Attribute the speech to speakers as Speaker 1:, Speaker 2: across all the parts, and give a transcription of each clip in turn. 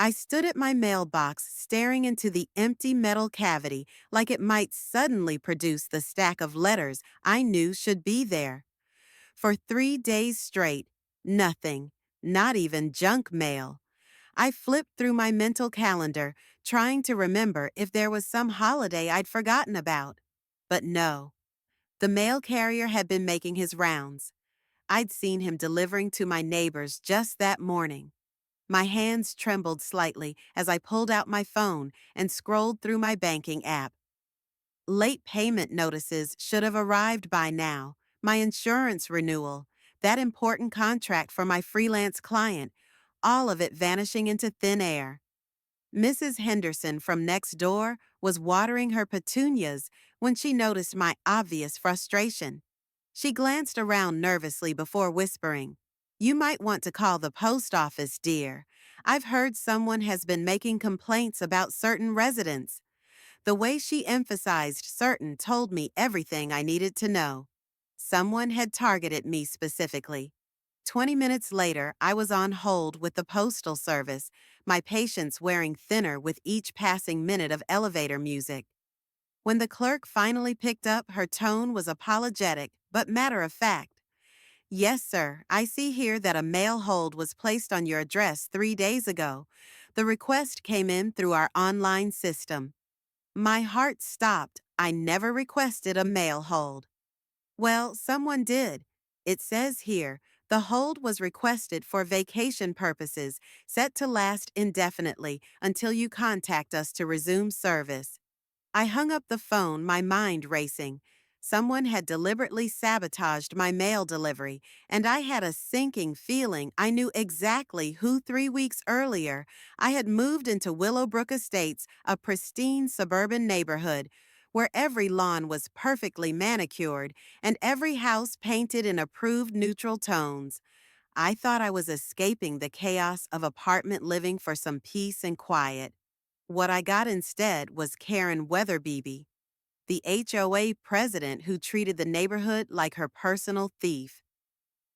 Speaker 1: I stood at my mailbox staring into the empty metal cavity like it might suddenly produce the stack of letters I knew should be there. For 3 days straight, nothing, not even junk mail. I flipped through my mental calendar, trying to remember if there was some holiday I'd forgotten about. But no, the mail carrier had been making his rounds. I'd seen him delivering to my neighbors just that morning. My hands trembled slightly as I pulled out my phone and scrolled through my banking app. Late payment notices should have arrived by now. My insurance renewal, that important contract for my freelance client, all of it vanishing into thin air. Mrs. Henderson from next door was watering her petunias when she noticed my obvious frustration. She glanced around nervously before whispering, "You might want to call the post office, dear. I've heard someone has been making complaints about certain residents." The way she emphasized certain told me everything I needed to know. Someone had targeted me specifically. 20 minutes later, I was on hold with the Postal Service, my patience wearing thinner with each passing minute of elevator music. When the clerk finally picked up, her tone was apologetic, but matter-of-fact. "Yes, sir, I see here that a mail hold was placed on your address 3 days ago. The request came in through our online system." My heart stopped. I never requested a mail hold. Well, someone did. It says here, the hold was requested for vacation purposes, set to last indefinitely until you contact us to resume service. I hung up the phone, my mind racing. Someone had deliberately sabotaged my mail delivery, and I had a sinking feeling I knew exactly who 3 weeks earlier I had moved into Willowbrook Estates, a pristine suburban neighborhood, where every lawn was perfectly manicured and every house painted in approved neutral tones. I thought I was escaping the chaos of apartment living for some peace and quiet. What I got instead was Karen Weatherbeebe, the HOA president who treated the neighborhood like her personal thief.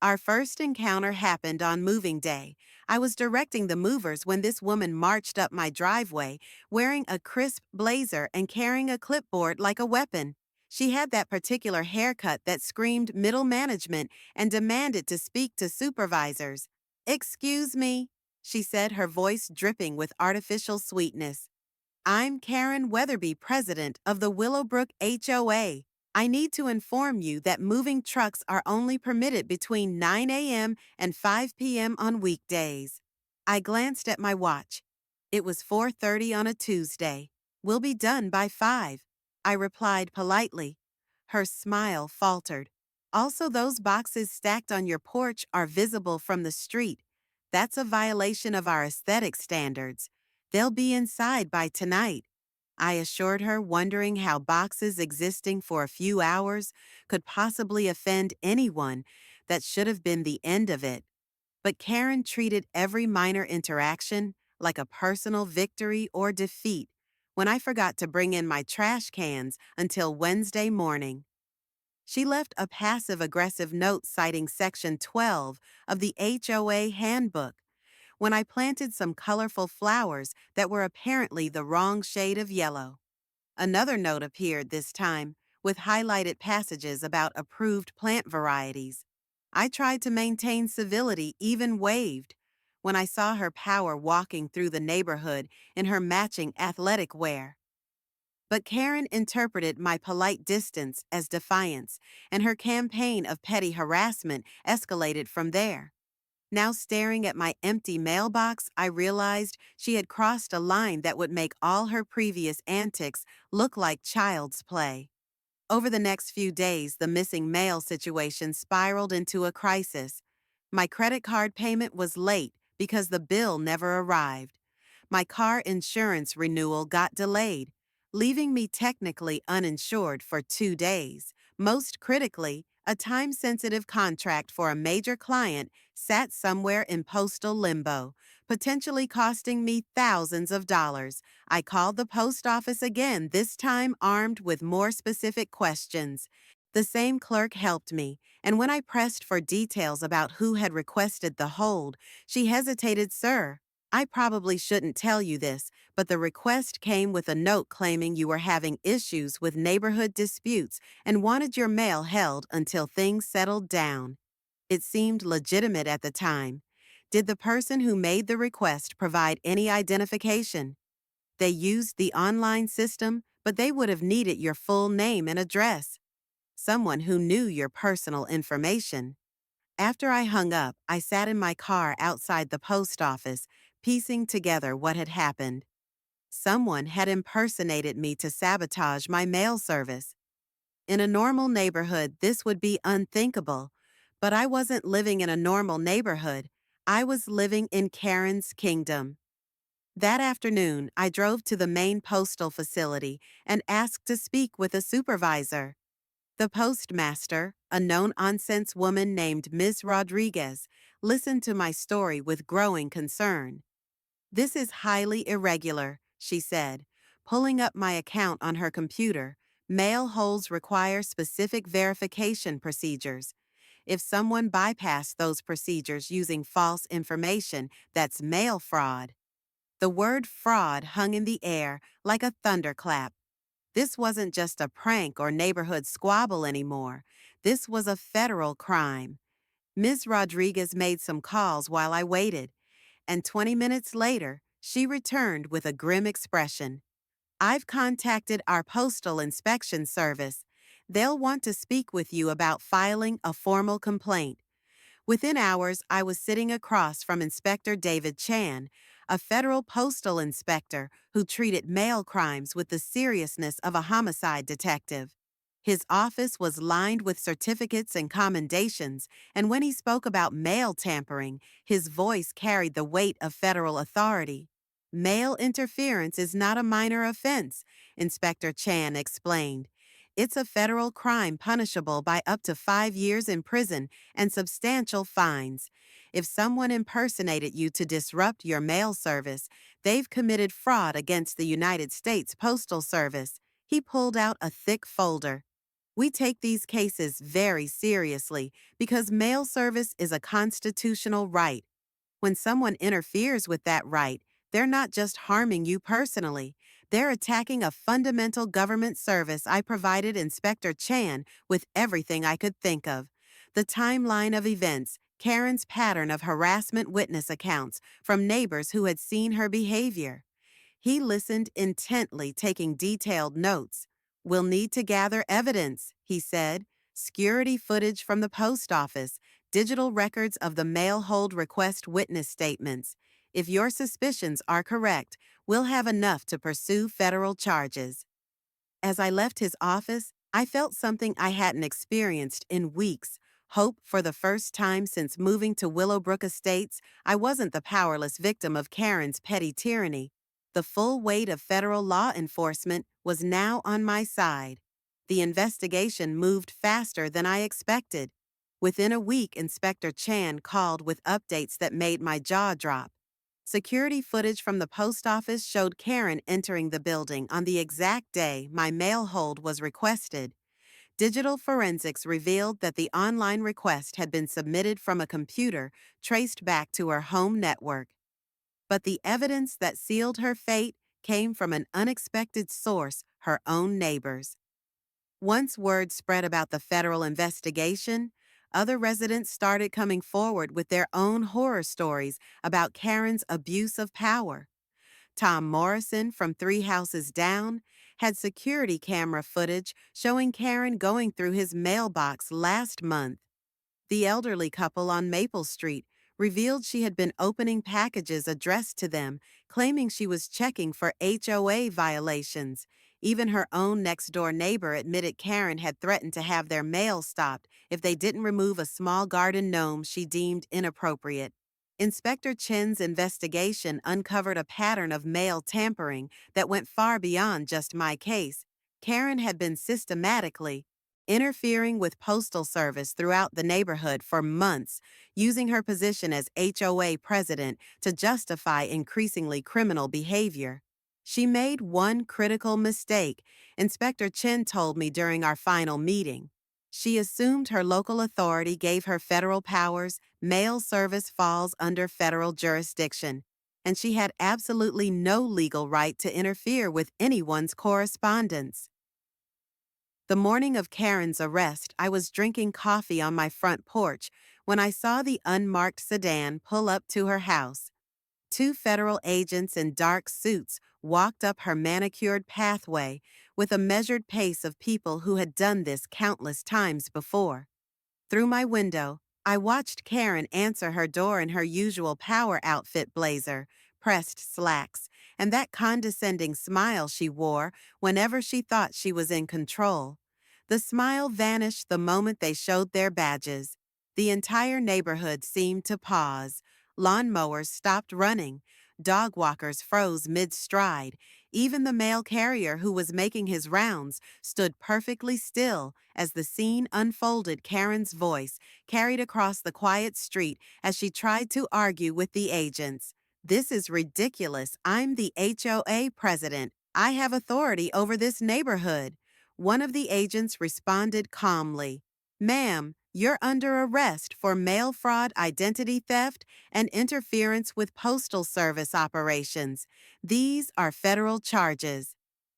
Speaker 1: Our first encounter happened on moving day. I was directing the movers when this woman marched up my driveway, wearing a crisp blazer and carrying a clipboard like a weapon. She had that particular haircut that screamed middle management and demanded to speak to supervisors. "Excuse me," she said, her voice dripping with artificial sweetness. "I'm Karen Weatherby, president of the Willowbrook HOA. I need to inform you that moving trucks are only permitted between 9 a.m. and 5 p.m. on weekdays." I glanced at my watch. It was 4:30 on a Tuesday. "We'll be done by 5. I replied politely. Her smile faltered. "Also, those boxes stacked on your porch are visible from the street. That's a violation of our aesthetic standards. They'll be inside by tonight." I assured her, wondering how boxes existing for a few hours could possibly offend anyone. That should have been the end of it. But Karen treated every minor interaction like a personal victory or defeat when I forgot to bring in my trash cans until Wednesday morning. She left a passive-aggressive note citing Section 12 of the HOA handbook when I planted some colorful flowers that were apparently the wrong shade of yellow. Another note appeared this time, with highlighted passages about approved plant varieties. I tried to maintain civility, even waved, when I saw her power walking through the neighborhood in her matching athletic wear. But Karen interpreted my polite distance as defiance, and her campaign of petty harassment escalated from there. Now staring at my empty mailbox, I realized she had crossed a line that would make all her previous antics look like child's play. Over the next few days, the missing mail situation spiraled into a crisis. My credit card payment was late because the bill never arrived. My car insurance renewal got delayed, leaving me technically uninsured for 2 days. Most critically, a time-sensitive contract for a major client sat somewhere in postal limbo, potentially costing me thousands of dollars. I called the post office again, this time armed with more specific questions. The same clerk helped me, and when I pressed for details about who had requested the hold, she hesitated. "Sir, I probably shouldn't tell you this, but the request came with a note claiming you were having issues with neighborhood disputes and wanted your mail held until things settled down. It seemed legitimate at the time. Did the person who made the request provide any identification? They used the online system, but they would have needed your full name and address. Someone who knew your personal information. After I hung up, I sat in my car outside the post office, piecing together what had happened. Someone had impersonated me to sabotage my mail service. In a normal neighborhood, this would be unthinkable, but I wasn't living in a normal neighborhood. I was living in Karen's kingdom. That afternoon, I drove to the main postal facility and asked to speak with a supervisor. The postmaster, a no-nonsense woman named Ms. Rodriguez, listened to my story with growing concern. "This is highly irregular," she said, pulling up my account on her computer. "Mail holds require specific verification procedures. If someone bypassed those procedures using false information, that's mail fraud." The word fraud hung in the air like a thunderclap. This wasn't just a prank or neighborhood squabble anymore. This was a federal crime. Ms. Rodriguez made some calls while I waited, and 20 minutes later, she returned with a grim expression. "I've contacted our postal inspection service. They'll want to speak with you about filing a formal complaint." Within hours, I was sitting across from Inspector David Chan, a federal postal inspector who treated mail crimes with the seriousness of a homicide detective. His office was lined with certificates and commendations, and when he spoke about mail tampering, his voice carried the weight of federal authority. "Mail interference is not a minor offense," Inspector Chan explained. "It's a federal crime punishable by up to 5 years in prison and substantial fines. If someone impersonated you to disrupt your mail service, they've committed fraud against the United States Postal Service." He pulled out a thick folder. "We take these cases very seriously because mail service is a constitutional right. When someone interferes with that right, they're not just harming you personally. They're attacking a fundamental government service I provided Inspector Chan with everything I could think of. The timeline of events, Karen's pattern of harassment witness accounts from neighbors who had seen her behavior." He listened intently, taking detailed notes. "We'll need to gather evidence," he said. "Security footage from the post office, digital records of the mail hold request witness statements. If your suspicions are correct, we'll have enough to pursue federal charges." As I left his office, I felt something I hadn't experienced in weeks. Hope. For the first time since moving to Willowbrook Estates, I wasn't the powerless victim of Karen's petty tyranny. The full weight of federal law enforcement was now on my side. The investigation moved faster than I expected. Within a week, Inspector Chan called with updates that made my jaw drop. Security footage from the post office showed Karen entering the building on the exact day my mail hold was requested. Digital forensics revealed that the online request had been submitted from a computer traced back to her home network. But the evidence that sealed her fate came from an unexpected source, her own neighbors. Once word spread about the federal investigation, other residents started coming forward with their own horror stories about Karen's abuse of power. Tom Morrison from 3 houses down had security camera footage showing Karen going through his mailbox last month. The elderly couple on Maple Street revealed she had been opening packages addressed to them, claiming she was checking for HOA violations. Even her own next-door neighbor admitted Karen had threatened to have their mail stopped if they didn't remove a small garden gnome she deemed inappropriate. Inspector Chen's investigation uncovered a pattern of mail tampering that went far beyond just my case. Karen had been systematically interfering with postal service throughout the neighborhood for months, using her position as HOA president to justify increasingly criminal behavior. She made one critical mistake, Inspector Chen told me during our final meeting. She assumed her local authority gave her federal powers. Mail service falls under federal jurisdiction. and she had absolutely no legal right to interfere with anyone's correspondence. The morning of Karen's arrest, I was drinking coffee on my front porch when I saw the unmarked sedan pull up to her house. Two federal agents in dark suits walked up her manicured pathway with a measured pace of people who had done this countless times before. Through my window, I watched Karen answer her door in her usual power outfit blazer, pressed slacks, and that condescending smile she wore whenever she thought she was in control. The smile vanished the moment they showed their badges. The entire neighborhood seemed to pause. Lawnmowers stopped running. Dog walkers froze mid-stride. Even the mail carrier who was making his rounds stood perfectly still as the scene unfolded. Karen's voice carried across the quiet street as she tried to argue with the agents. "This is ridiculous. I'm the HOA president. I have authority over this neighborhood." One of the agents responded calmly, "Ma'am, you're under arrest for mail fraud, identity theft, and interference with Postal Service operations. These are federal charges."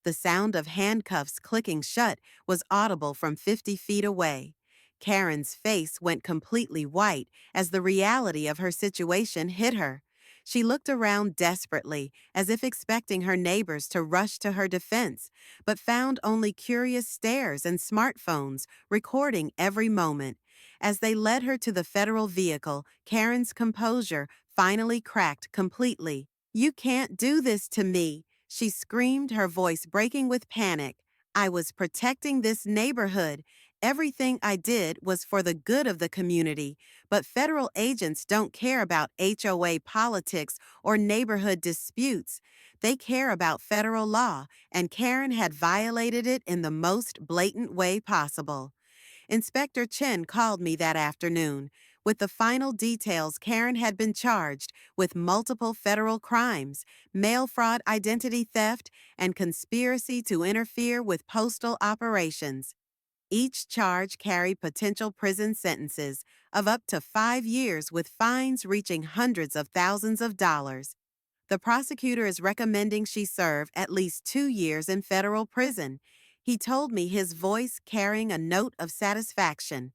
Speaker 1: The sound of handcuffs clicking shut was audible from 50 feet away. Karen's face went completely white as the reality of her situation hit her. She looked around desperately, as if expecting her neighbors to rush to her defense, but found only curious stares and smartphones recording every moment. As they led her to the federal vehicle, Karen's composure finally cracked completely. "You can't do this to me," she screamed, her voice breaking with panic. "I was protecting this neighborhood. Everything I did was for the good of the community, but federal agents don't care about HOA politics or neighborhood disputes. They care about federal law, and Karen had violated it in the most blatant way possible." Inspector Chen called me that afternoon. With the final details, Karen had been charged with multiple federal crimes, mail fraud, identity theft, and conspiracy to interfere with postal operations. Each charge carried potential prison sentences of up to 5 years with fines reaching hundreds of thousands of dollars. The prosecutor is recommending she serve at least 2 years in federal prison. He told me, his voice carrying a note of satisfaction.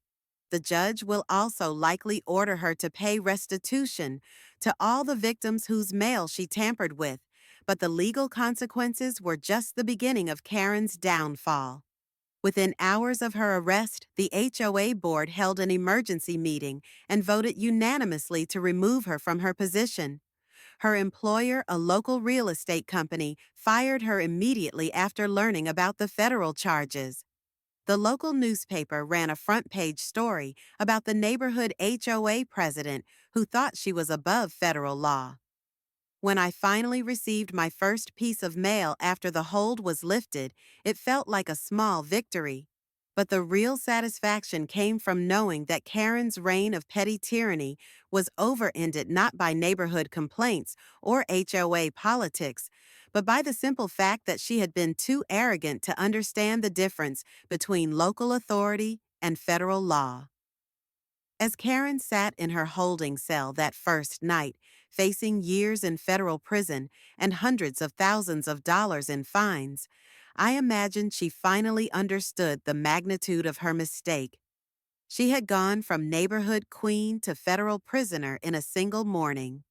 Speaker 1: The judge will also likely order her to pay restitution to all the victims whose mail she tampered with, but the legal consequences were just the beginning of Karen's downfall. Within hours of her arrest, the HOA board held an emergency meeting and voted unanimously to remove her from her position. Her employer, a local real estate company, fired her immediately after learning about the federal charges. The local newspaper ran a front-page story about the neighborhood HOA president who thought she was above federal law. When I finally received my first piece of mail after the hold was lifted, it felt like a small victory. But the real satisfaction came from knowing that Karen's reign of petty tyranny was over-ended not by neighborhood complaints or HOA politics, but by the simple fact that she had been too arrogant to understand the difference between local authority and federal law. As Karen sat in her holding cell that first night, facing years in federal prison and hundreds of thousands of dollars in fines, I imagined she finally understood the magnitude of her mistake. She had gone from neighborhood queen to federal prisoner in a single morning.